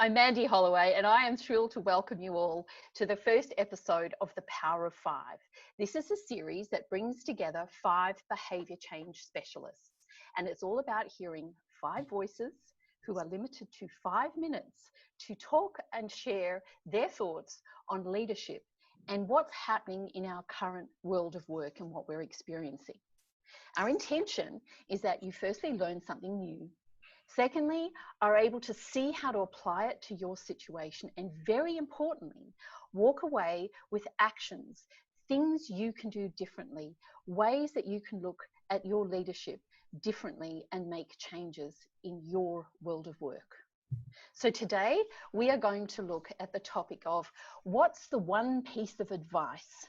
I'm Mandy Holloway, and I am thrilled to welcome you all to the first episode of The Power of Five. This is a series that brings together 5 behaviour change specialists, and it's all about hearing 5 voices who are limited to 5 minutes to talk and share their thoughts on leadership and what's happening in our current world of work and what we're experiencing. Our intention is that you firstly learn something new. Secondly, are able to see how to apply it to your situation, and very importantly, walk away with actions, things you can do differently, ways that you can look at your leadership differently and make changes in your world of work. So today we are going to look at the topic of what's the one piece of advice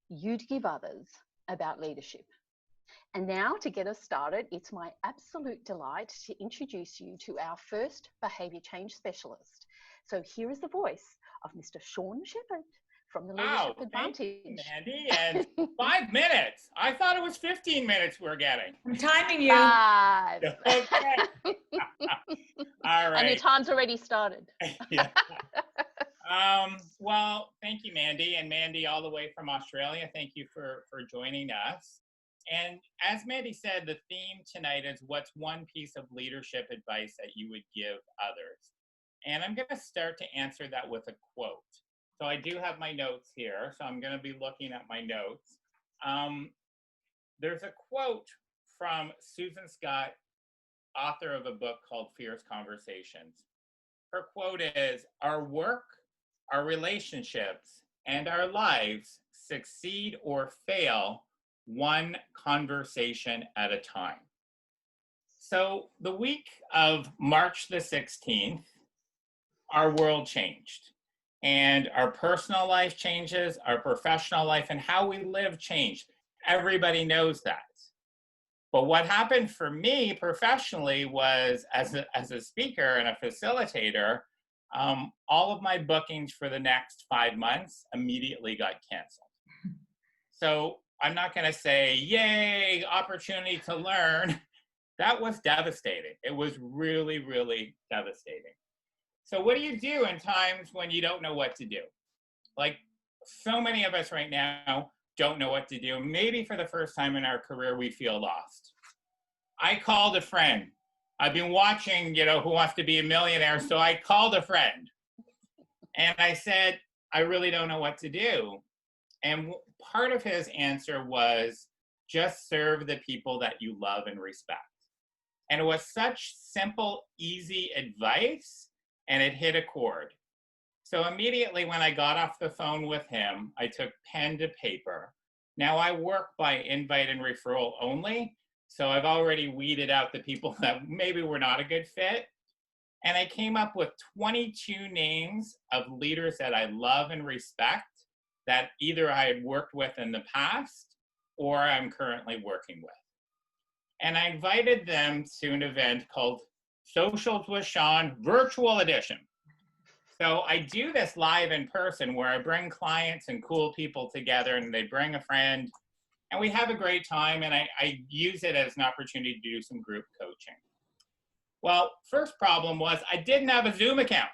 you'd give others about leadership. And now, to get us started, it's my absolute delight to introduce you to our first behaviour change specialist. So here is the voice of Mr. Sean Shepherd from the Leadership Advantage. Thank you, Mandy. And 5 minutes. I thought it was 15 minutes we're getting. I'm timing you. 5. Okay. All right. And your time's already started. Yeah. Well, thank you, Mandy. And Mandy, all the way from Australia, thank you for joining us. And as Mandy said, the theme tonight is what's one piece of leadership advice that you would give others? And I'm going to start to answer that with a quote. So I do have my notes here, so I'm going to be looking at my notes. There's a quote from Susan Scott, author of a book called Fierce Conversations. Her quote is, "Our work, our relationships, and our lives succeed or fail one conversation at a time." So the week of March the 16th, our world changed. And our personal life changes, our professional life, and how we live changed. Everybody knows that. But what happened for me professionally was, as a speaker and a facilitator, all of my bookings for the next 5 months immediately got canceled. So I'm not going to say, yay, opportunity to learn. That was devastating. It was really, really devastating. So what do you do in times when you don't know what to do? Like so many of us right now don't know what to do. Maybe for the first time in our career, we feel lost. I called a friend. I've been watching, Who Wants to Be a Millionaire? So I called a friend and I said, I really don't know what to do. And part of his answer was just serve the people that you love and respect. And it was such simple, easy advice, and it hit a chord. So immediately when I got off the phone with him, I took pen to paper. Now I work by invite and referral only, so I've already weeded out the people that maybe were not a good fit. And I came up with 22 names of leaders that I love and respect, that either I had worked with in the past or I'm currently working with. And I invited them to an event called Socials with Sean Virtual Edition. So I do this live in person where I bring clients and cool people together and they bring a friend and we have a great time, and I use it as an opportunity to do some group coaching. Well, first problem was I didn't have a Zoom account.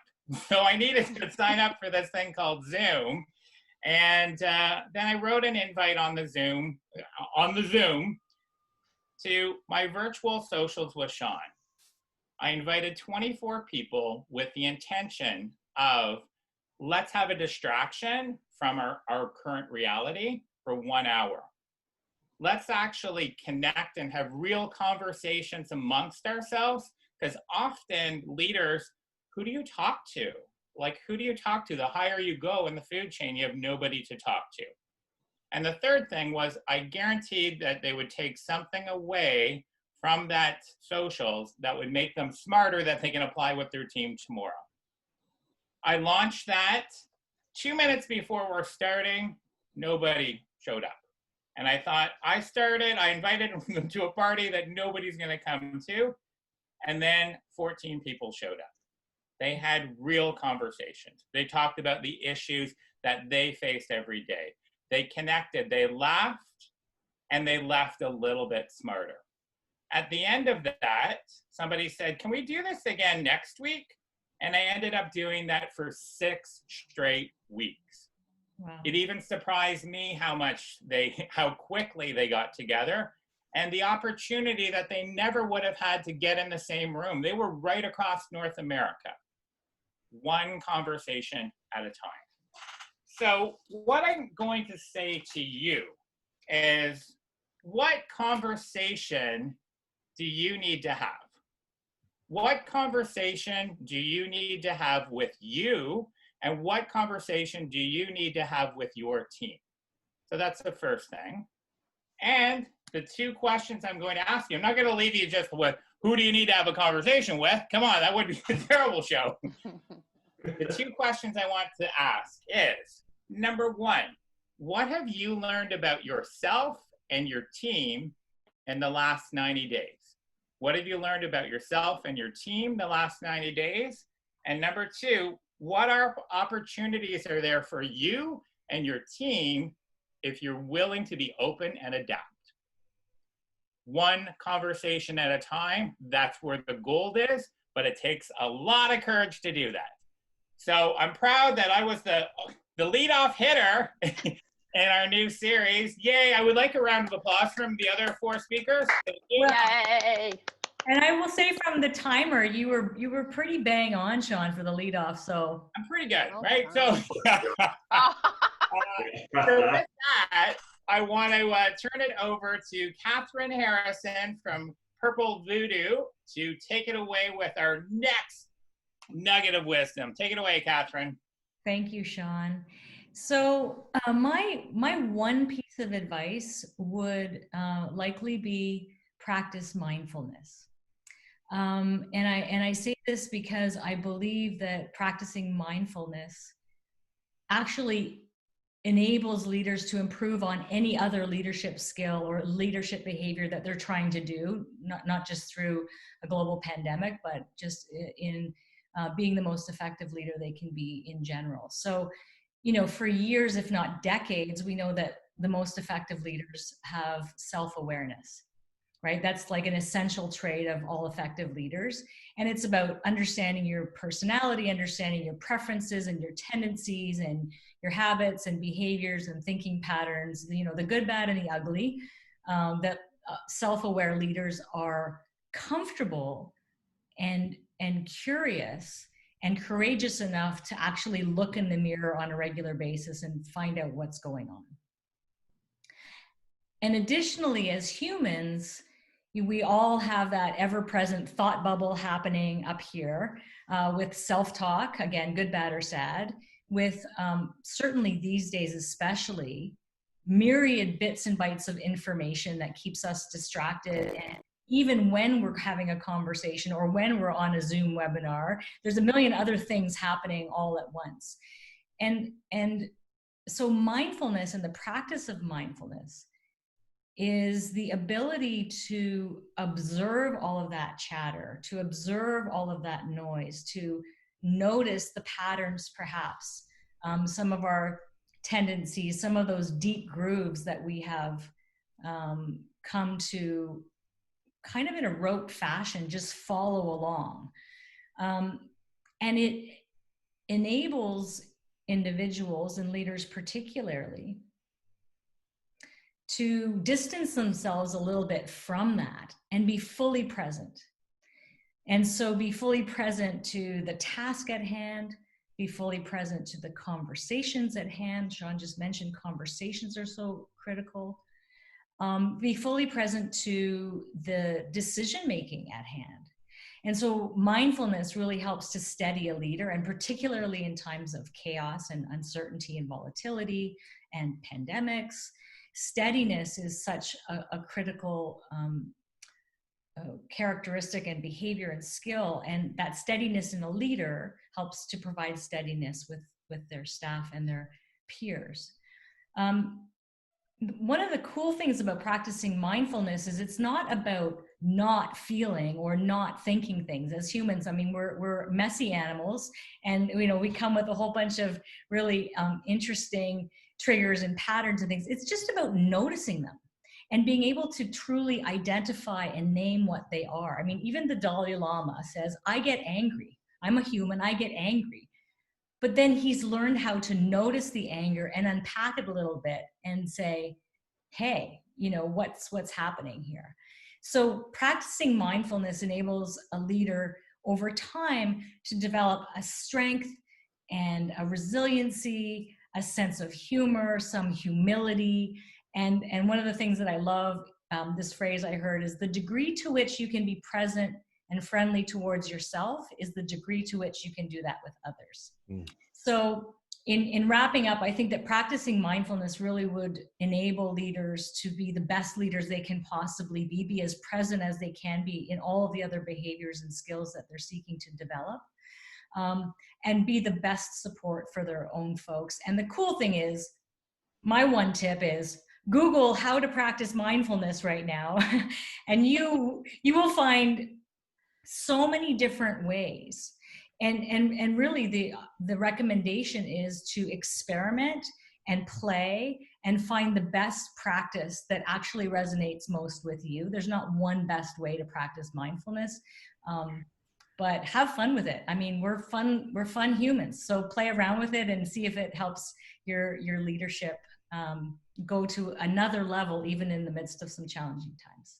So I needed to sign up for this thing called Zoom. And then I wrote an invite on the Zoom to my virtual Socials with Sean. I invited 24 people with the intention of, let's have a distraction from our current reality for 1 hour. Let's actually connect and have real conversations amongst ourselves, because often leaders, who do you talk to? Like, who do you talk to? The higher you go in the food chain, you have nobody to talk to. And the third thing was I guaranteed that they would take something away from that socials that would make them smarter that they can apply with their team tomorrow. I launched that. 2 minutes before we're starting, nobody showed up. And I thought, I invited them to a party that nobody's going to come to. And then 14 people showed up. They had real conversations. They talked about the issues that they faced every day. They connected, they laughed, and they left a little bit smarter. At the end of that, somebody said, can we do this again next week? And I ended up doing that for 6 straight weeks. Wow. It even surprised me how quickly they got together, and the opportunity that they never would have had to get in the same room. They were right across North America, one conversation at a time. So what I'm going to say to you is, what conversation do you need to have? What conversation do you need to have with you? And what conversation do you need to have with your team? So that's the first thing. And the 2 questions I'm going to ask you, I'm not going to leave you just with, who do you need to have a conversation with? Come on, that would be a terrible show. The 2 questions I want to ask is, number 1, what have you learned about yourself and your team in the last 90 days? What have you learned about yourself and your team the last 90 days? And number 2, what opportunities are there for you and your team if you're willing to be open and adapt? One conversation at a time, that's where the gold is, but it takes a lot of courage to do that. So I'm proud that I was the leadoff hitter in our new series. Yay, I would like a round of applause from the other 4 speakers. Yay! And I will say, from the timer, you were pretty bang on, Sean, for the leadoff. So I'm pretty good, Well right? done. So with that, I want to turn it over to Catherine Harrison from Purple Voodoo to take it away with our next nugget of wisdom. Take it away, Catherine. thank you, Sean. So my one piece of advice would likely be practice mindfulness. And I say this because I believe that practicing mindfulness actually enables leaders to improve on any other leadership skill or leadership behavior that they're trying to do, not just through a global pandemic, but just in being the most effective leader they can be in general. So, for years, if not decades, we know that the most effective leaders have self-awareness. Right? That's like an essential trait of all effective leaders. And it's about understanding your personality, understanding your preferences and your tendencies and your habits and behaviors and thinking patterns, the good, bad, and the ugly, that self-aware leaders are comfortable and curious and courageous enough to actually look in the mirror on a regular basis and find out what's going on. And additionally, as humans, we all have that ever-present thought bubble happening up here with self-talk, again, good, bad, or sad, with certainly these days especially, myriad bits and bytes of information that keeps us distracted. And even when we're having a conversation or when we're on a Zoom webinar, there's a million other things happening all at once. And so mindfulness and the practice of mindfulness is the ability to observe all of that chatter, to observe all of that noise, to notice the patterns, perhaps, some of our tendencies, some of those deep grooves that we have come to kind of in a rote fashion, just follow along. And it enables individuals and leaders particularly to distance themselves a little bit from that and be fully present. And so be fully present to the task at hand, be fully present to the conversations at hand. Sean just mentioned conversations are so critical. Be fully present to the decision-making at hand. And so mindfulness really helps to steady a leader, and particularly in times of chaos and uncertainty and volatility and pandemics. Steadiness is such a critical characteristic and behavior and skill, and that steadiness in a leader helps to provide steadiness with their staff and their peers. One of the cool things about practicing mindfulness is it's not about not feeling or not thinking things. As humans, I mean, we're messy animals, and we come with a whole bunch of really interesting triggers and patterns and things. It's just about noticing them and being able to truly identify and name what they are. I mean, even the Dalai Lama says, I get angry. I'm a human, I get angry. But then he's learned how to notice the anger and unpack it a little bit and say, hey, what's happening here? So practicing mindfulness enables a leader over time to develop a strength and a resiliency, a sense of humor, some humility. And one of the things that I love, this phrase I heard, is the degree to which you can be present and friendly towards yourself is the degree to which you can do that with others. So in wrapping up, I think that practicing mindfulness really would enable leaders to be the best leaders they can possibly be as present as they can be in all of the other behaviors and skills that they're seeking to develop, and be the best support for their own folks. And the cool thing is, my one tip is Google how to practice mindfulness right now, and you will find so many different ways. And really the recommendation is to experiment and play and find the best practice that actually resonates most with you. There's not one best way to practice mindfulness, but have fun with it. I mean, we're fun humans, so play around with it and see if it helps your leadership go to another level, even in the midst of some challenging times.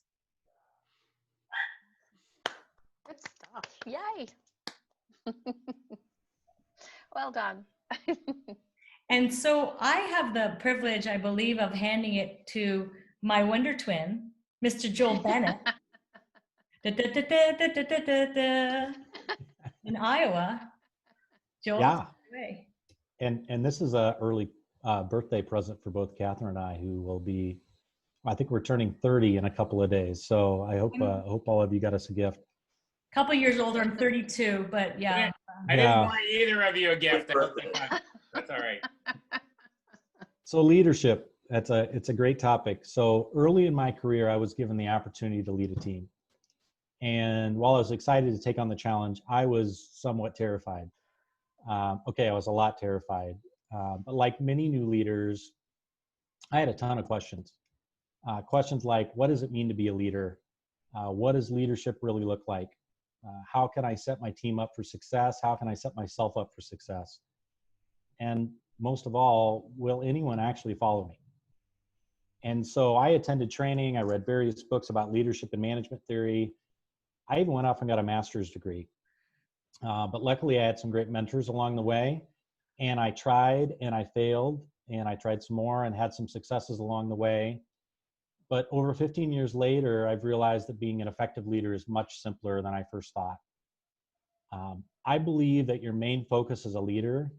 Good stuff. Yay. Well done. And so I have the privilege, I believe, of handing it to my wonder twin, Mr. Joel Bennett, in Iowa. Joel, Yeah. away. And this is a early birthday present for both Catherine and I, who will be, I think we're turning 30 in a couple of days. So I hope all of you got us a gift. Couple years older, I'm 32, but yeah. I didn't buy either of you a gift. That's all right. So leadership, it's a great topic. So early in my career, I was given the opportunity to lead a team. And while I was excited to take on the challenge, I was somewhat terrified. I was a lot terrified. But like many new leaders, I had a ton of questions. Questions like, what does it mean to be a leader? What does leadership really look like? How can I set my team up for success? How can I set myself up for success? And most of all, will anyone actually follow me? And so I attended training. I read various books about leadership and management theory. I even went off and got a master's degree. But luckily I had some great mentors along the way, and I tried and I failed, and I tried some more and had some successes along the way. But over 15 years later, I've realized that being an effective leader is much simpler than I first thought. I believe that your main focus as a leader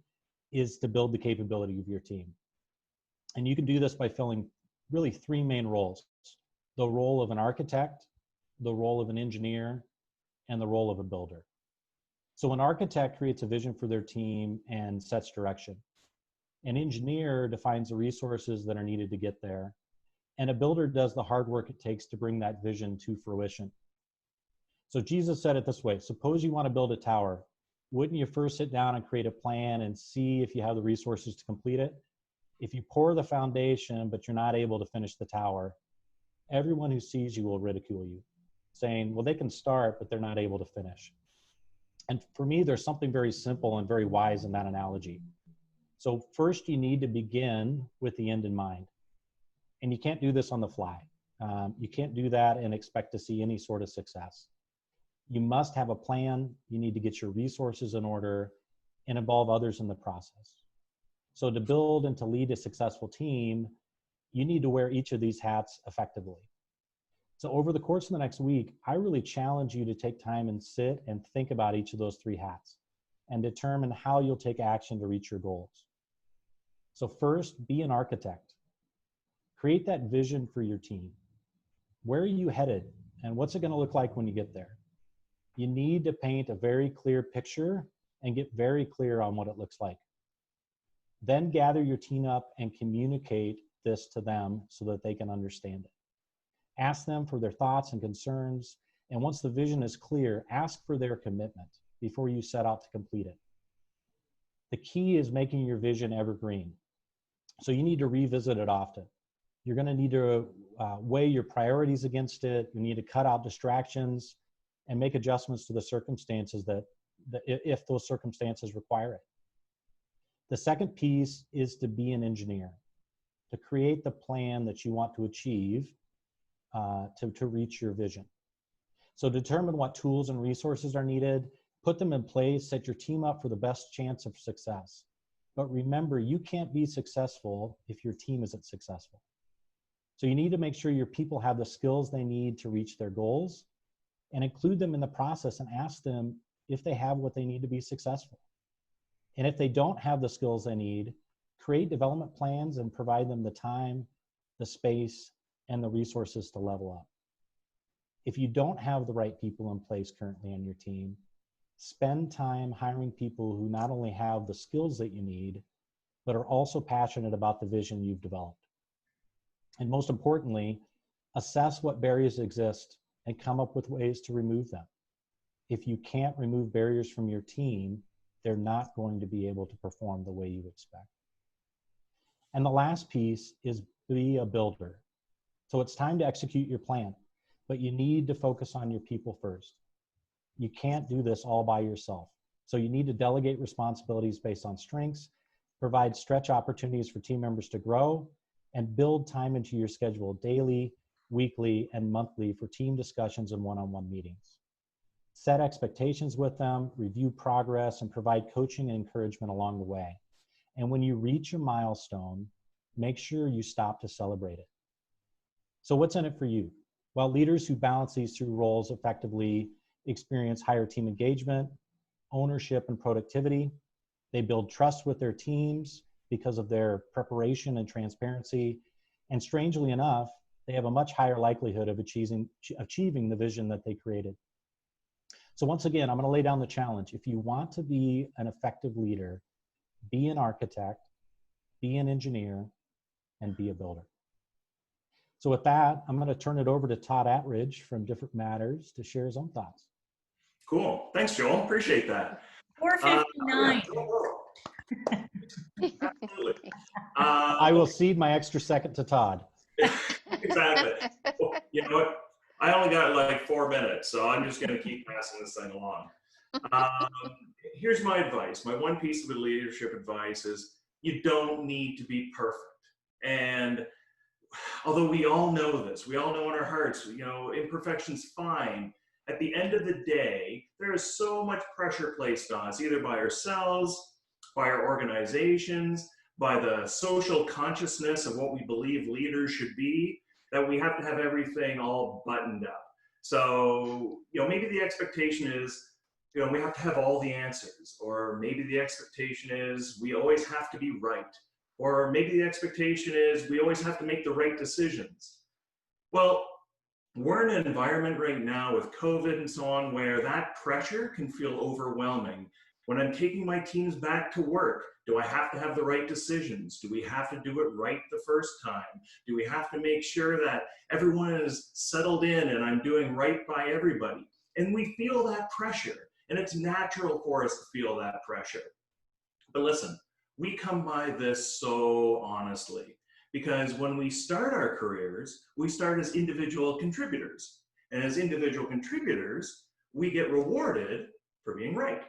is to build the capability of your team. And you can do this by filling really three main roles: the role of an architect, the role of an engineer, and the role of a builder. So an architect creates a vision for their team and sets direction. An engineer defines the resources that are needed to get there. And a builder does the hard work it takes to bring that vision to fruition. So Jesus said it this way: suppose you want to build a tower. Wouldn't you first sit down and create a plan and see if you have the resources to complete it? If you pour the foundation, but you're not able to finish the tower, everyone who sees you will ridicule you, saying, well, they can start, but they're not able to finish. And for me, there's something very simple and very wise in that analogy. So first, you need to begin with the end in mind. And you can't do this on the fly. You can't do that and expect to see any sort of success. You must have a plan. You need to get your resources in order and involve others in the process. So to build and to lead a successful team, you need to wear each of these hats effectively. So over the course of the next week, I really challenge you to take time and sit and think about each of those three hats and determine how you'll take action to reach your goals. So first, be an architect. Create that vision for your team. Where are you headed, and what's it going to look like when you get there? You need to paint a very clear picture and get very clear on what it looks like. Then gather your team up and communicate this to them so that they can understand it. Ask them for their thoughts and concerns, and once the vision is clear, ask for their commitment before you set out to complete it. The key is making your vision evergreen. So you need to revisit it often. You're going to need to weigh your priorities against it. You need to cut out distractions and make adjustments to the circumstances that if those circumstances require it. The second piece is to be an engineer, to create the plan that you want to achieve to reach your vision. So determine what tools and resources are needed, put them in place, set your team up for the best chance of success. But remember, you can't be successful if your team isn't successful. So you need to make sure your people have the skills they need to reach their goals, and include them in the process and ask them if they have what they need to be successful. And if they don't have the skills they need, create development plans and provide them the time, the space, and the resources to level up. If you don't have the right people in place currently on your team, spend time hiring people who not only have the skills that you need, but are also passionate about the vision you've developed. And most importantly, assess what barriers exist and come up with ways to remove them. If you can't remove barriers from your team, they're not going to be able to perform the way you expect. And the last piece is be a builder. So it's time to execute your plan, but you need to focus on your people first. You can't do this all by yourself. So you need to delegate responsibilities based on strengths, provide stretch opportunities for team members to grow, and build time into your schedule daily, weekly, and monthly for team discussions and one-on-one meetings. Set expectations with them, review progress, and provide coaching and encouragement along the way. And when you reach a milestone, make sure you stop to celebrate it. So what's in it for you? Well, leaders who balance these two roles effectively experience higher team engagement, ownership, and productivity. They build trust with their teams because of their preparation and transparency. And strangely enough, they have a much higher likelihood of achieving the vision that they created. So once again, I'm going to lay down the challenge. If you want to be an effective leader, be an architect, be an engineer, and be a builder. So with that, I'm going to turn it over to Todd Ridge from Different Matters to share his own thoughts. Cool. Thanks, Joel. Appreciate that. 4:59. Absolutely. I will cede my extra second to Todd. Exactly. Well, you know what? I only got like 4 minutes, so I'm just going to keep passing this thing along. Here's my advice. My one piece of leadership advice is you don't need to be perfect. And although we all know this, we all know in our hearts, you know, imperfection's fine. At the end of the day, there is so much pressure placed on us, either by ourselves, by our organizations, by the social consciousness of what we believe leaders should be, that we have to have everything all buttoned up. So, you know, maybe the expectation is, you know, we have to have all the answers, or maybe the expectation is we always have to be right, or maybe the expectation is we always have to make the right decisions. Well, we're in an environment right now with COVID and so on where that pressure can feel overwhelming. When I'm taking my teams back to work, do I have to have the right decisions? Do we have to do it right the first time? Do we have to make sure that everyone is settled in and I'm doing right by everybody? And we feel that pressure, and it's natural for us to feel that pressure. But listen, we come by this so honestly, because when we start our careers, we start as individual contributors. And as individual contributors, we get rewarded for being right,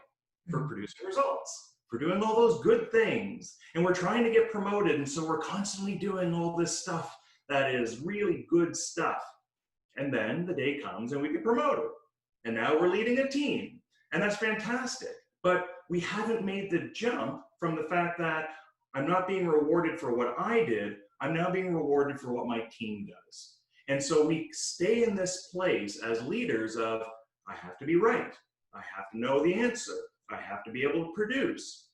for producing results, for doing all those good things. And we're trying to get promoted, and so we're constantly doing all this stuff that is really good stuff. And then the day comes and we get promoted. And now we're leading a team. And that's fantastic. But we haven't made the jump from the fact that I'm not being rewarded for what I did, I'm now being rewarded for what my team does. And so we stay in this place as leaders of, I have to be right, I have to know the answer, I have to be able to produce.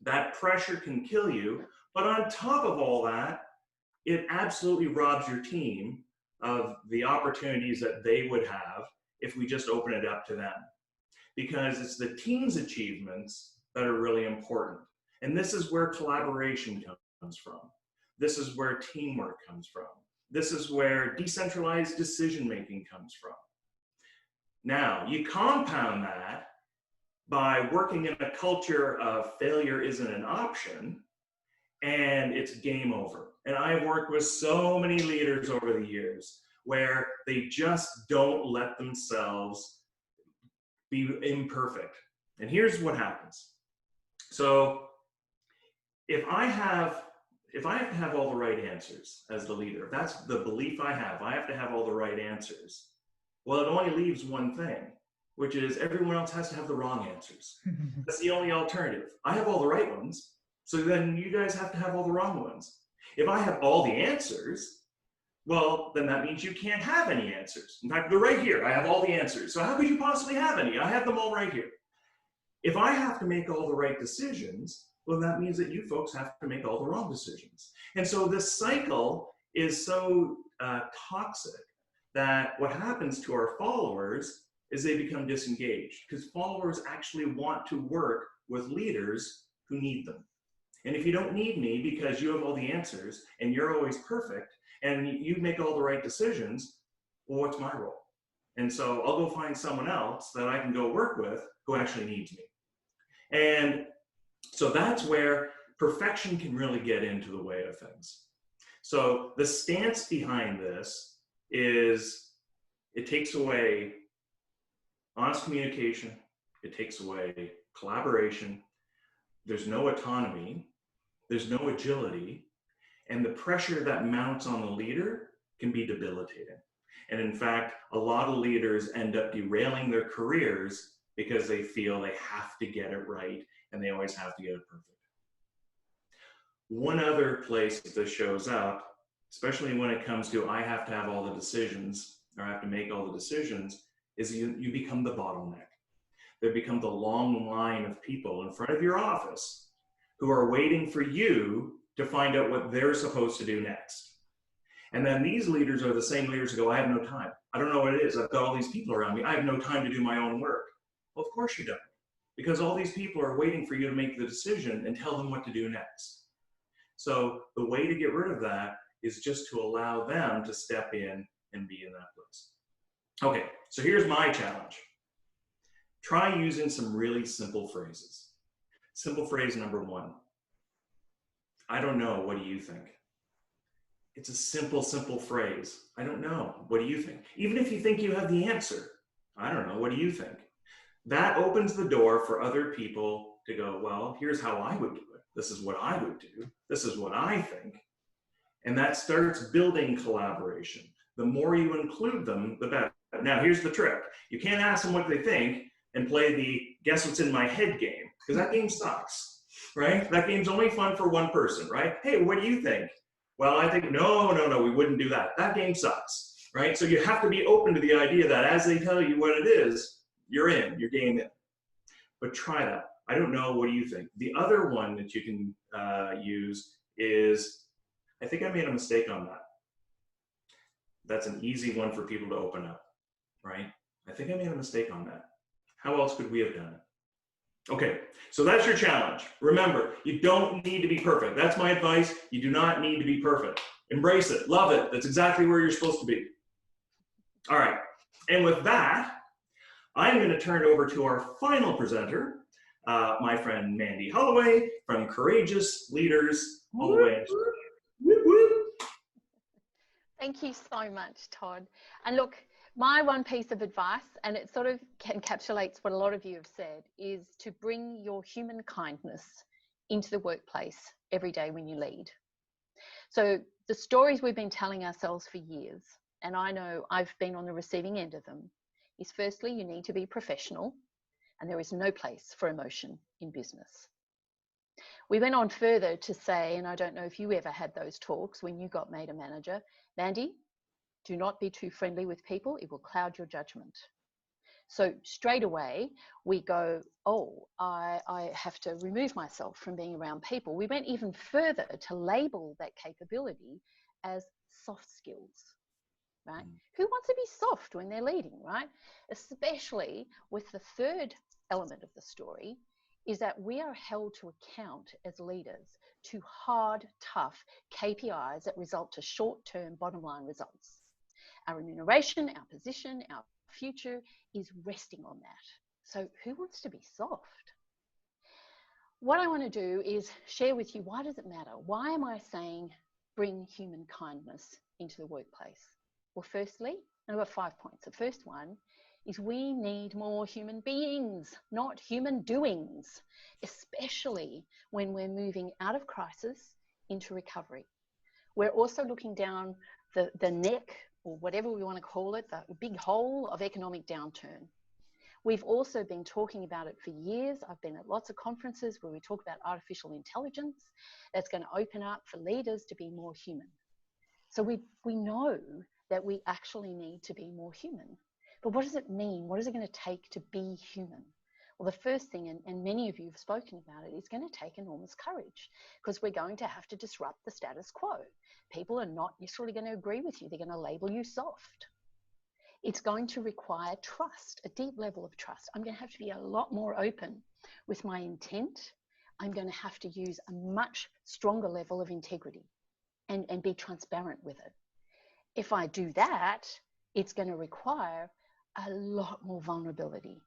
That pressure can kill you, but on top of all that, it absolutely robs your team of the opportunities that they would have if we just open it up to them. Because it's the team's achievements that are really important. And this is where collaboration comes from. This is where teamwork comes from. This is where decentralized decision-making comes from. Now, you compound that by working in a culture of failure isn't an option, and it's game over. And I've worked with so many leaders over the years where they just don't let themselves be imperfect. And here's what happens. So if I have to have all the right answers as the leader, if that's the belief I have to have all the right answers. Well, it only leaves one thing, which is everyone else has to have the wrong answers. That's the only alternative. I have all the right ones, so then you guys have to have all the wrong ones. If I have all the answers, well, then that means you can't have any answers. In fact, they're right here. I have all the answers. So how could you possibly have any? I have them all right here. If I have to make all the right decisions, well, that means that you folks have to make all the wrong decisions. And so this cycle is so toxic that what happens to our followers is they become disengaged, because followers actually want to work with leaders who need them. And if you don't need me because you have all the answers and you're always perfect and you make all the right decisions, well, what's my role? And so I'll go find someone else that I can go work with who actually needs me. And so that's where perfection can really get into the way of things. So the stance behind this is it takes away honest communication, it takes away collaboration, there's no autonomy, there's no agility, and the pressure that mounts on the leader can be debilitating. And in fact, a lot of leaders end up derailing their careers because they feel they have to get it right and they always have to get it perfect. One other place that this shows up, especially when it comes to I have to have all the decisions or I have to make all the decisions, is you become the bottleneck. There become the long line of people in front of your office who are waiting for you to find out what they're supposed to do next. And then these leaders are the same leaders who go, I have no time. I don't know what it is. I've got all these people around me. I have no time to do my own work. Well, of course you don't, because all these people are waiting for you to make the decision and tell them what to do next. So the way to get rid of that is just to allow them to step in and be in that place. Okay, so here's my challenge. Try using some really simple phrases. Simple phrase number 1. I don't know, what do you think? It's a simple phrase. I don't know, what do you think? Even if you think you have the answer, I don't know, what do you think? That opens the door for other people to go, well, here's how I would do it. This is what I would do. This is what I think. And that starts building collaboration. The more you include them, the better. Now, here's the trick. You can't ask them what they think and play the guess what's in my head game, because that game sucks, right? That game's only fun for one person, right? Hey, what do you think? Well, I think, no, we wouldn't do that. That game sucks, right? So you have to be open to the idea that as they tell you what it is, you're in, you're game in. But try that. I don't know, what do you think? The other one that you can use is, I think I made a mistake on that. That's an easy one for people to open up, right? I think I made a mistake on that. How else could we have done it? Okay, so that's your challenge. Remember, you don't need to be perfect. That's my advice. You do not need to be perfect. Embrace it, love it. That's exactly where you're supposed to be. All right, and with that, I'm going to turn it over to our final presenter, my friend Mandy Holloway from Courageous Leaders all the way. Thank you so much, Todd. And look, my one piece of advice, and it sort of encapsulates what a lot of you have said, is to bring your human kindness into the workplace every day when you lead. So the stories we've been telling ourselves for years, and I know I've been on the receiving end of them, is firstly, you need to be professional, and there is no place for emotion in business. We went on further to say, and I don't know if you ever had those talks when you got made a manager, Mandy, do not be too friendly with people. It will cloud your judgment. So straight away we go, oh, I have to remove myself from being around people. We went even further to label that capability as soft skills, right? Who wants to be soft when they're leading, right? Especially with the third element of the story is that we are held to account as leaders to hard, tough KPIs that result to short-term bottom line results. Our remuneration, our position, our future is resting on that. So who wants to be soft? What I want to do is share with you, why does it matter? Why am I saying bring human kindness into the workplace? Well, firstly, I've got 5 points. The first one is we need more human beings, not human doings, especially when we're moving out of crisis into recovery. We're also looking down the neck, or whatever we want to call it, the big hole of economic downturn. We've also been talking about it for years. I've been at lots of conferences where we talk about artificial intelligence that's going to open up for leaders to be more human. So we know that we actually need to be more human. But what does it mean? What is it going to take to be human? Well, the first thing, and many of you have spoken about it, is going to take enormous courage, because we're going to have to disrupt the status quo. People are not necessarily going to agree with you. They're going to label you soft. It's going to require trust, a deep level of trust. I'm going to have to be a lot more open with my intent. I'm going to have to use a much stronger level of integrity and be transparent with it. If I do that, it's going to require a lot more vulnerability.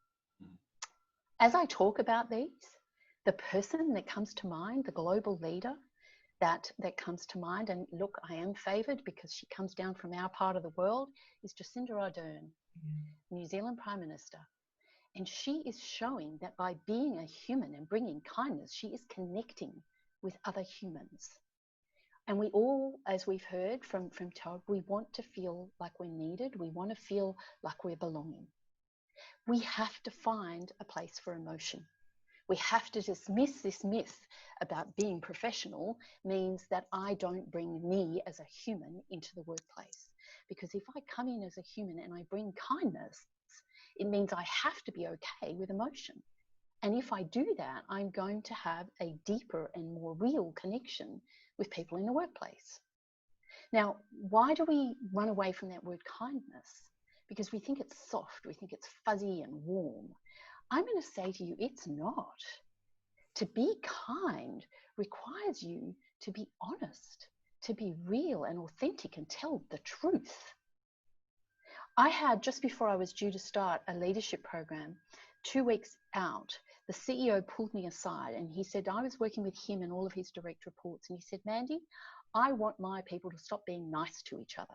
As I talk about these, the person that comes to mind, the global leader that comes to mind, and look, I am favored because she comes down from our part of the world, is Jacinda Ardern, New Zealand Prime Minister. And she is showing that by being a human and bringing kindness, she is connecting with other humans. And we all, as we've heard from Todd, we want to feel like we're needed. We want to feel like we're belonging. We have to find a place for emotion. We have to dismiss this myth about being professional means that I don't bring me as a human into the workplace. Because if I come in as a human and I bring kindness, it means I have to be okay with emotion. And if I do that, I'm going to have a deeper and more real connection with people in the workplace. Now, why do we run away from that word kindness? Because we think it's soft, we think it's fuzzy and warm. I'm going to say to you, it's not. To be kind requires you to be honest, to be real and authentic and tell the truth. I had, just before I was due to start a leadership program, 2 weeks out, the CEO pulled me aside and he said, I was working with him and all of his direct reports, and he said, Mandy, I want my people to stop being nice to each other.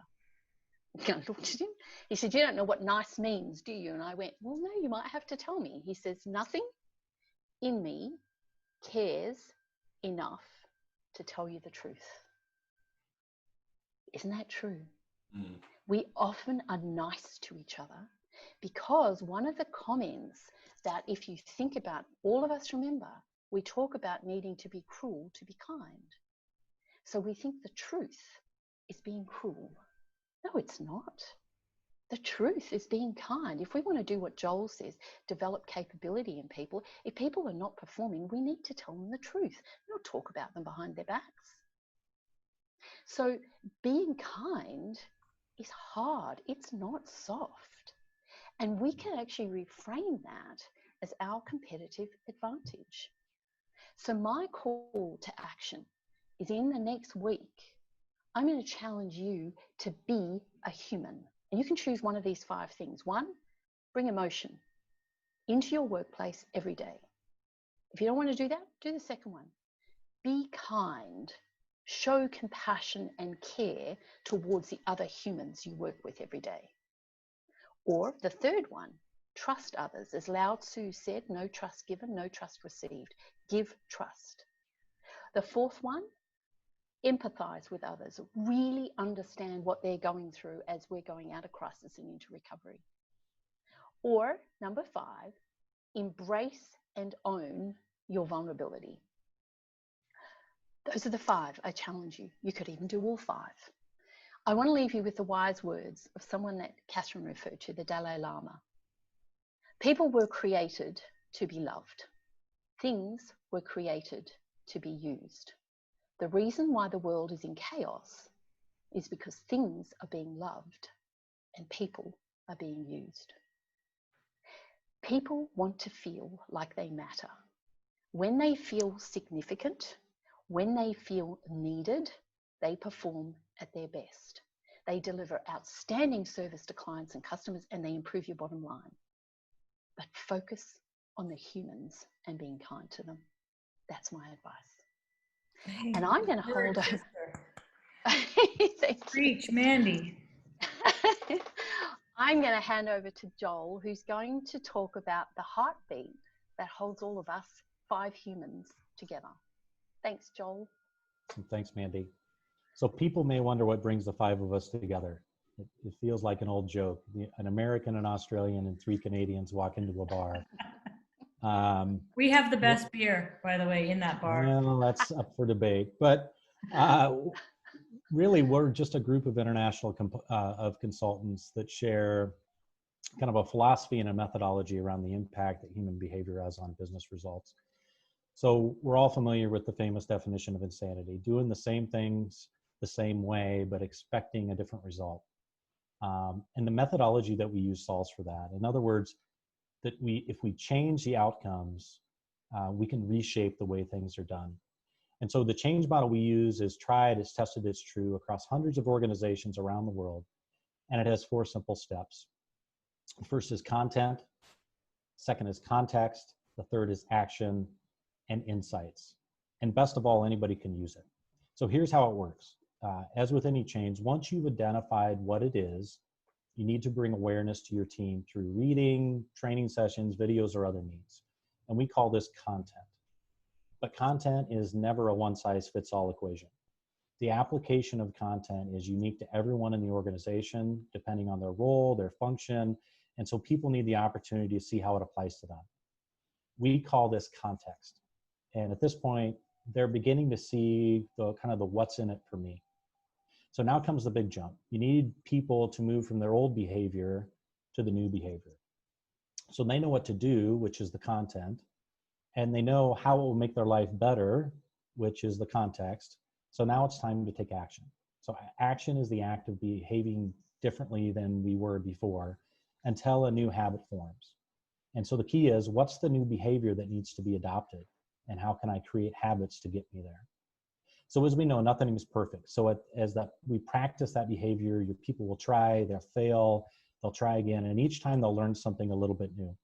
I looked at him. He said, you don't know what nice means, do you? And I went, well, no, you might have to tell me. He says, nothing in me cares enough to tell you the truth. Isn't that true? Mm. We often are nice to each other because one of the comments that, if you think about, all of us remember, we talk about needing to be cruel to be kind. So we think the truth is being cruel. No, it's not. The truth is being kind. If we want to do what Joel says, develop capability in people, if people are not performing, we need to tell them the truth, not talk about them behind their backs. So being kind is hard. It's not soft. And we can actually reframe that as our competitive advantage. So my call to action is, in the next week, I'm going to challenge you to be a human. And you can choose one of these 5 things. 1, bring emotion into your workplace every day. If you don't want to do that, do the second one. Be kind. Show compassion and care towards the other humans you work with every day. Or the third one, trust others. As Lao Tzu said, no trust given, no trust received. Give trust. The fourth one, empathize with others. Really understand what they're going through as we're going out of crisis and into recovery. Or number 5, embrace and own your vulnerability. Those are the 5. I challenge you. You could even do all 5. I want to leave you with the wise words of someone that Catherine referred to, the Dalai Lama. People were created to be loved. Things were created to be used. The reason why the world is in chaos is because things are being loved and people are being used. People want to feel like they matter. When they feel significant, when they feel needed, they perform at their best. They deliver outstanding service to clients and customers, and they improve your bottom line. But focus on the humans and being kind to them. That's my advice. And I'm going to hold over. Preach, Mandy. I'm going to hand over to Joel, who's going to talk about the heartbeat that holds all of us 5 humans together. Thanks, Joel. Thanks, Mandy. So people may wonder what brings the 5 of us together. It feels like an old joke. An American, an Australian, and 3 Canadians walk into a bar. We have the best beer, by the way, in that bar. Well, that's up for debate. But really, we're just a group of international of consultants that share kind of a philosophy and a methodology around the impact that human behavior has on business results. So we're all familiar with the famous definition of insanity: doing the same things the same way, but expecting a different result. And the methodology that we use solves for that. In other words, that if we change the outcomes, we can reshape the way things are done. And so the change model we use is tried, it's tested, it's true across hundreds of organizations around the world. And it has 4 simple steps. The first is content. Second is context. The third is action and insights. And best of all, anybody can use it. So here's how it works. As with any change, once you've identified what it is, you need to bring awareness to your team through reading, training sessions, videos, or other means. And we call this content. But content is never a one-size-fits-all equation. The application of content is unique to everyone in the organization, depending on their role, their function, and so people need the opportunity to see how it applies to them. We call this context. And at this point, they're beginning to see the kind of the what's in it for me. So now comes the big jump. You need people to move from their old behavior to the new behavior. So they know what to do, which is the content, and they know how it will make their life better, which is the context. So now it's time to take action. So action is the act of behaving differently than we were before until a new habit forms. And so the key is, what's the new behavior that needs to be adopted? And how can I create habits to get me there? So as we know, nothing is perfect. So as we practice that behavior, your people will try, they'll fail, they'll try again. And each time they'll learn something a little bit new.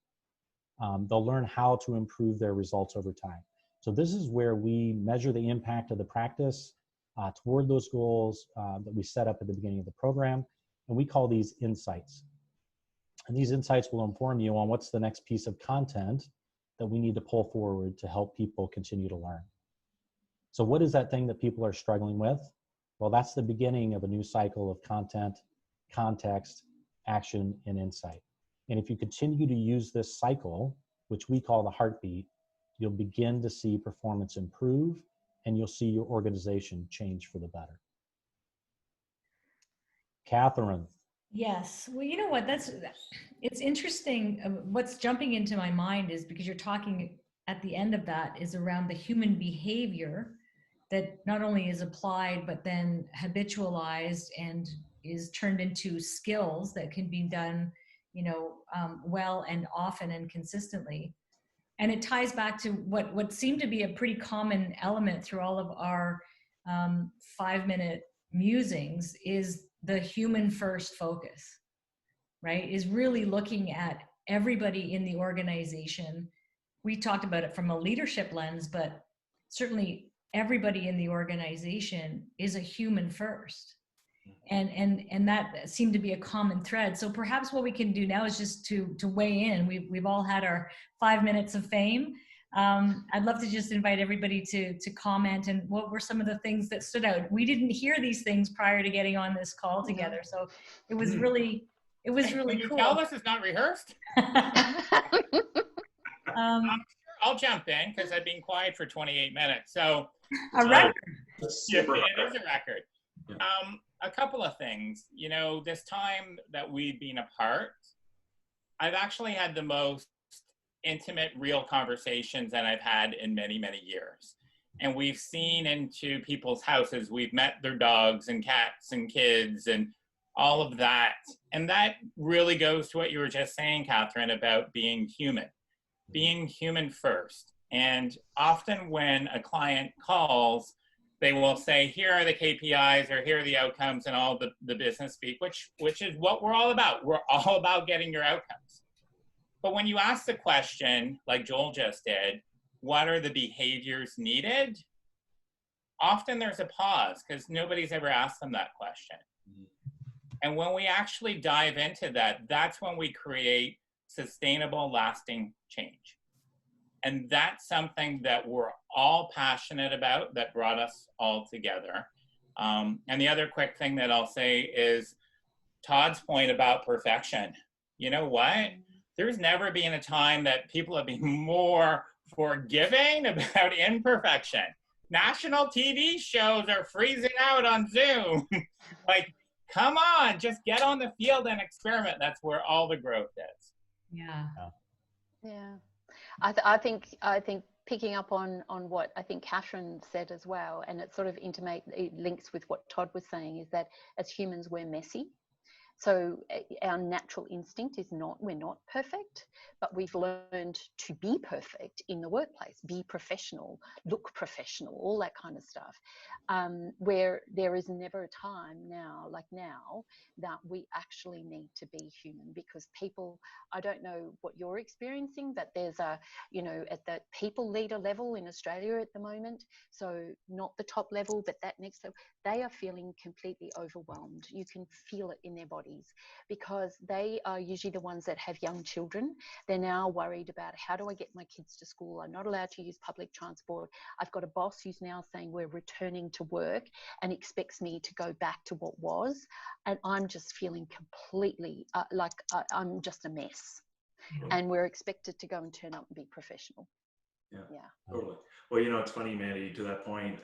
They'll learn how to improve their results over time. So this is where we measure the impact of the practice toward those goals that we set up at the beginning of the program. And we call these insights. And these insights will inform you on what's the next piece of content that we need to pull forward to help people continue to learn. So what is that thing that people are struggling with? Well, that's the beginning of a new cycle of content, context, action, and insight. And if you continue to use this cycle, which we call the heartbeat, you'll begin to see performance improve, and you'll see your organization change for the better. Catherine. Yes. Well, you know what? It's interesting. What's jumping into my mind is, because you're talking at the end of that, is around the human behavior that not only is applied, but then habitualized and is turned into skills that can be done, well and often and consistently. And it ties back to what seemed to be a pretty common element through all of our 5-minute musings, is the human first focus, right? Is really looking at everybody in the organization. We talked about it from a leadership lens, but certainly everybody in the organization is a human first. And that seemed to be a common thread. So perhaps what we can do now is just to weigh in. We've all had our 5 minutes of fame. I'd love to just invite everybody to comment, and what were some of the things that stood out. We didn't hear these things prior to getting on this call together, so it was really cool. Can you tell us it's not rehearsed? I'll jump in because I've been quiet for 28 minutes. So a record. It is a record. Yeah. A couple of things. This time that we've been apart, I've actually had the most intimate, real conversations that I've had in many, many years. And we've seen into people's houses. We've met their dogs and cats and kids and all of that. And that really goes to what you were just saying, Catherine, about being human first. And often when a client calls, they will say, here are the KPIs, or here are the outcomes, and all the business speak, which is what we're all about. We're all about getting your outcomes. But when you ask the question, like Joel just did, what are the behaviors needed? Often there's a pause, because nobody's ever asked them that question. And when we actually dive into that, that's when we create sustainable, lasting change. And that's something that we're all passionate about, that brought us all together. And the other quick thing that I'll say is Todd's point about perfection. You know what? There's never been a time that people have been more forgiving about imperfection. National TV shows are freezing out on Zoom. Like, come on, just get on the field and experiment. That's where all the growth is. Yeah. Yeah. I think picking up on what I think Catherine said as well, and it sort of it links with what Todd was saying, is that as humans, we're messy. So our natural instinct is we're not perfect, but we've learned to be perfect in the workplace, be professional, look professional, all that kind of stuff. Where there is never a time now, like now, that we actually need to be human, because people, I don't know what you're experiencing, but there's at the people leader level in Australia at the moment, so not the top level, but that next level, they are feeling completely overwhelmed. You can feel it in their bodies, because they are usually the ones that have young children. They're now worried about, how do I get my kids to school? I'm not allowed to use public transport. I've got a boss who's now saying we're returning to work and expects me to go back to what was. And I'm just feeling completely like I'm just a mess. And we're expected to go and turn up and be professional. Yeah. Totally. Well, it's funny, Mandy, to that point,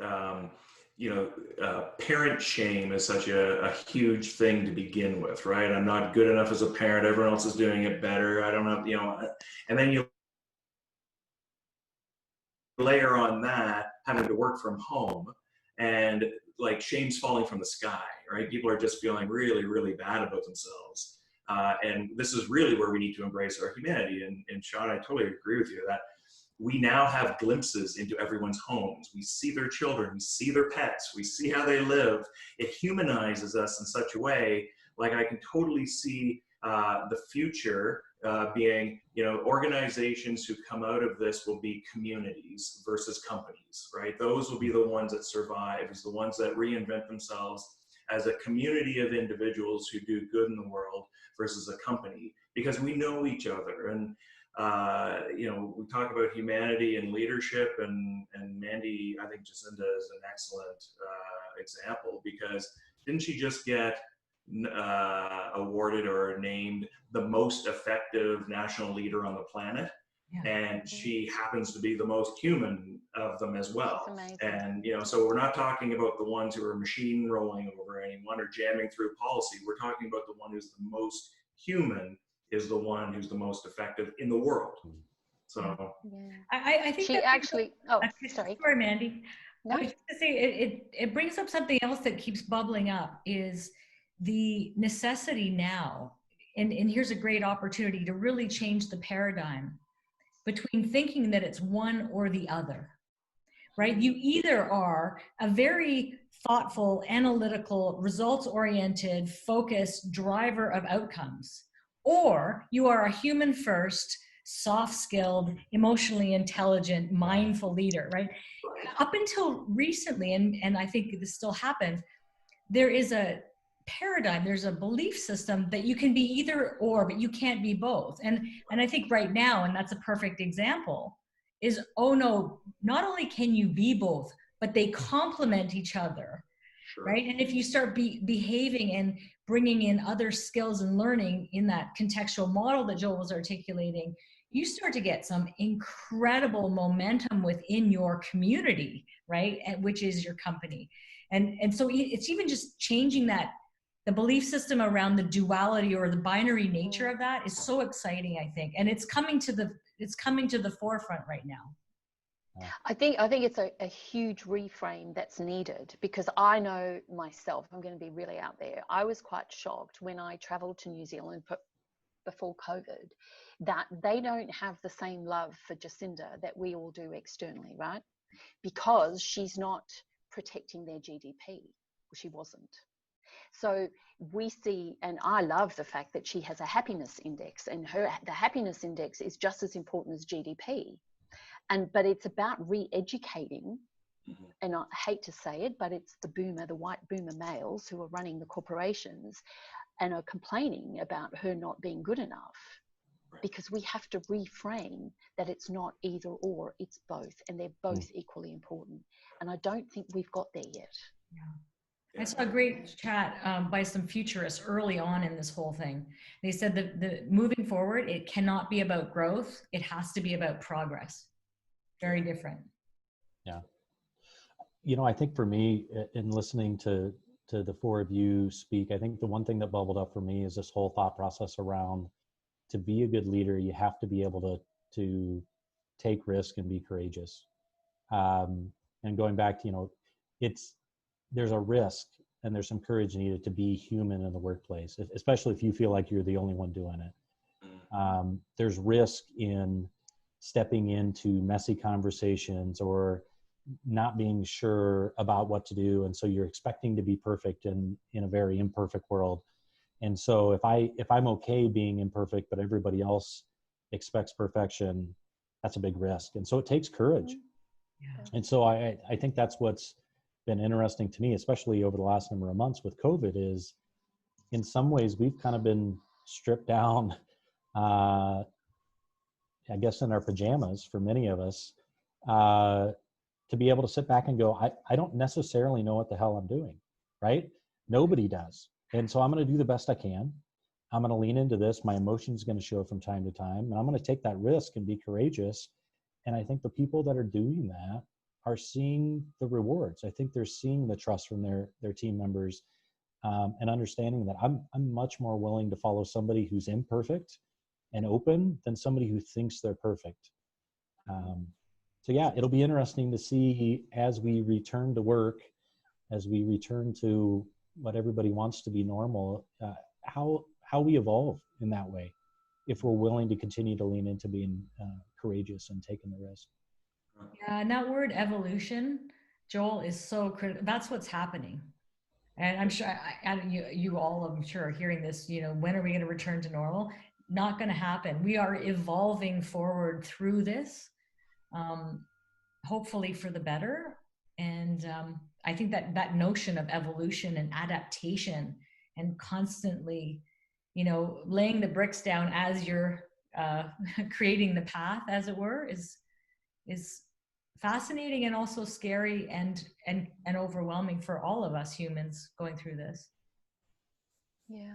parent shame is such a huge thing to begin with, right? I'm not good enough as a parent. Everyone else is doing it better. I don't know, and then you layer on that having to work from home, and like shame's falling from the sky, right? People are just feeling really, really bad about themselves. And this is really where we need to embrace our humanity. And Sean, I totally agree with you that we now have glimpses into everyone's homes. We see their children, we see their pets, we see how they live. It humanizes us in such a way, like I can totally see the future being, organizations who come out of this will be communities versus companies, right? Those will be the ones that survive, is the ones that reinvent themselves as a community of individuals who do good in the world versus a company, because we know each other. And we talk about humanity and leadership, and Mandy, I think Jacinda is an excellent example, because didn't she just get awarded or named the most effective national leader on the planet? Yeah. And she happens to be the most human of them as well. And so we're not talking about the ones who are machine rolling over anyone or jamming through policy. We're talking about the one who's the most human is the one who's the most effective in the world. So I think she actually sorry, Mandy. No. I was just to say it brings up something else that keeps bubbling up, is the necessity now, and here's a great opportunity to really change the paradigm between thinking that it's one or the other, right? You either are a very thoughtful, analytical, results-oriented, focused driver of outcomes, or you are a human first, soft-skilled, emotionally intelligent, mindful leader, right? Up until recently, and I think this still happens, there is a paradigm, there's a belief system that you can be either or, but you can't be both. And I think right now, and that's a perfect example, is, oh no, not only can you be both, but they complement each other, right? And if you start behaving and bringing in other skills and learning in that contextual model that Joel was articulating, you start to get some incredible momentum within your community, right? And which is your company. And so it's even just changing that, the belief system around the duality or the binary nature of that is so exciting, I think. And it's coming to the forefront right now. I think it's a huge reframe that's needed, because I know myself, I'm going to be really out there. I was quite shocked when I traveled to New Zealand before COVID, that they don't have the same love for Jacinda that we all do externally, right? Because she's not protecting their GDP. She wasn't. So we see, and I love the fact that she has a happiness index, and the happiness index is just as important as GDP. But it's about re-educating, and I hate to say it, but it's the white boomer males who are running the corporations, and are complaining about her not being good enough, because we have to reframe that it's not either or, it's both, and they're both equally important. And I don't think we've got there yet. I saw a great chat by some futurists early on in this whole thing. They said that the moving forward, it cannot be about growth. It has to be about progress. Very different. Yeah. You know, I think for me, in listening to the four of you speak, I think the one thing that bubbled up for me is this whole thought process around, to be a good leader, you have to be able to take risk and be courageous. And going back to, you know, there's a risk and there's some courage needed to be human in the workplace, especially if you feel like you're the only one doing it. There's risk in stepping into messy conversations or not being sure about what to do. And so you're expecting to be perfect in a very imperfect world. And so if I'm okay being imperfect, but everybody else expects perfection, that's a big risk. And so it takes courage. Yeah. And so I think that's what's been interesting to me, especially over the last number of months with COVID, is in some ways we've kind of been stripped down, I guess in our pajamas for many of us, to be able to sit back and go, I don't necessarily know what the hell I'm doing, right? Nobody does. And so I'm going to do the best I can. I'm going to lean into this. My emotions going to show from time to time, and I'm going to take that risk and be courageous. And I think the people that are doing that are seeing the rewards. I think they're seeing the trust from their team members, and understanding that I'm much more willing to follow somebody who's imperfect and open than somebody who thinks they're perfect. So yeah, it'll be interesting to see as we return to work, as we return to what everybody wants to be normal, how we evolve in that way, if we're willing to continue to lean into being courageous and taking the risk. Yeah, and that word evolution, Joel, is so critical. That's what's happening. And I'm sure, and you all, I'm sure, are hearing this, you know, when are we going to return to normal? Not going to happen. We are evolving forward through this, hopefully for the better. And I think that notion of evolution and adaptation and constantly, you know, laying the bricks down as you're creating the path, as it were, is fascinating and also scary and overwhelming for all of us humans going through this. Yeah.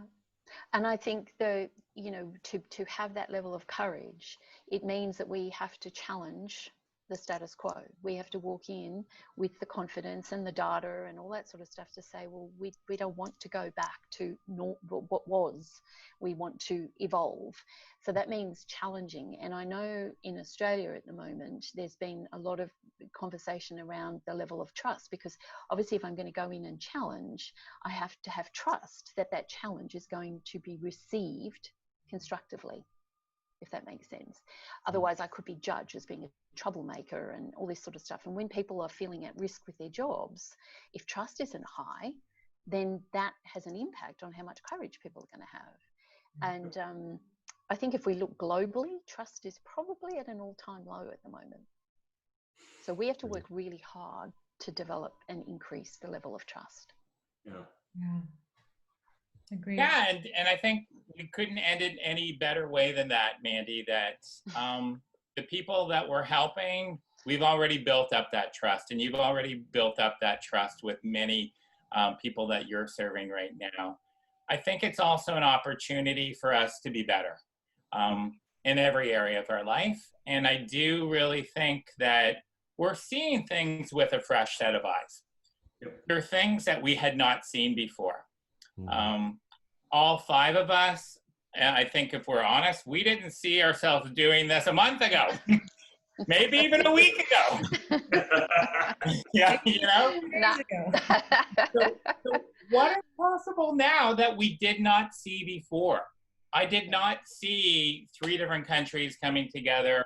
And I think to have that level of courage, it means that we have to challenge the status quo. We have to walk in with the confidence and the data and all that sort of stuff to say, well, we don't want to go back to what was. We want to evolve. So that means challenging. And I know in Australia at the moment, there's been a lot of conversation around the level of trust, because obviously if I'm going to go in and challenge, I have to have trust that that challenge is going to be received constructively, if that makes sense. Otherwise, I could be judged as being a troublemaker and all this sort of stuff. And when people are feeling at risk with their jobs, if trust isn't high, then that has an impact on how much courage people are going to have. And I think if we look globally, trust is probably at an all-time low at the moment. So we have to work really hard to develop and increase the level of trust. Yeah. Yeah. Agreed. Yeah, and I think we couldn't end it any better way than that, Mandy, that the people that we're helping, we've already built up that trust, and you've already built up that trust with many people that you're serving right now. I think it's also an opportunity for us to be better in every area of our life. And I do really think that we're seeing things with a fresh set of eyes. Yep. There are things that we had not seen before. All five of us, I think if we're honest, we didn't see ourselves doing this a month ago, maybe even a week ago. Yeah, you know? So what is possible now that we did not see before? I did not see 3 different countries coming together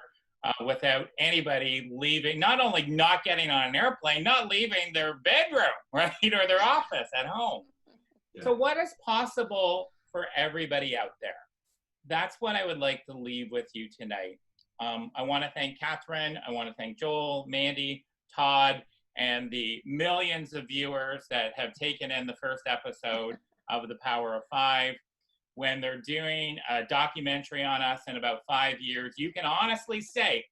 without anybody leaving, not only not getting on an airplane, not leaving their bedroom, right, or their office at home. Yeah. So what is possible for everybody out there? That's what I would like to leave with you tonight. I want to thank Catherine. I want to thank Joel, Mandy, Todd, and the millions of viewers that have taken in the first episode of The Power of 5. when they're doing a documentary on us in about 5 years, you can honestly say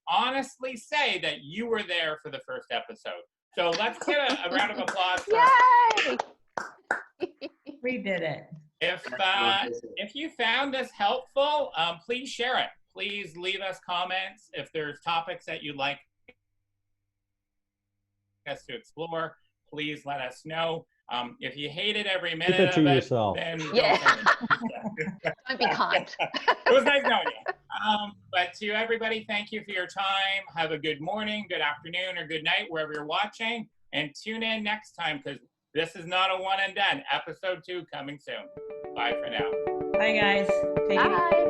that you were there for the first episode. So let's get a round of applause for Yay! We did it. If you found this helpful, please share it. Please leave us comments if there's topics that you'd like us to explore. Please let us know. If you hated every minute Keep it to of it, yourself. then Yeah. don't Don't be kind. It was nice knowing you. But to everybody, thank you for your time. Have a good morning, good afternoon, or good night, wherever you're watching. And tune in next time, because this is not a one and done. Episode 2 coming soon. Bye for now. Bye, guys. Take it easy. Bye.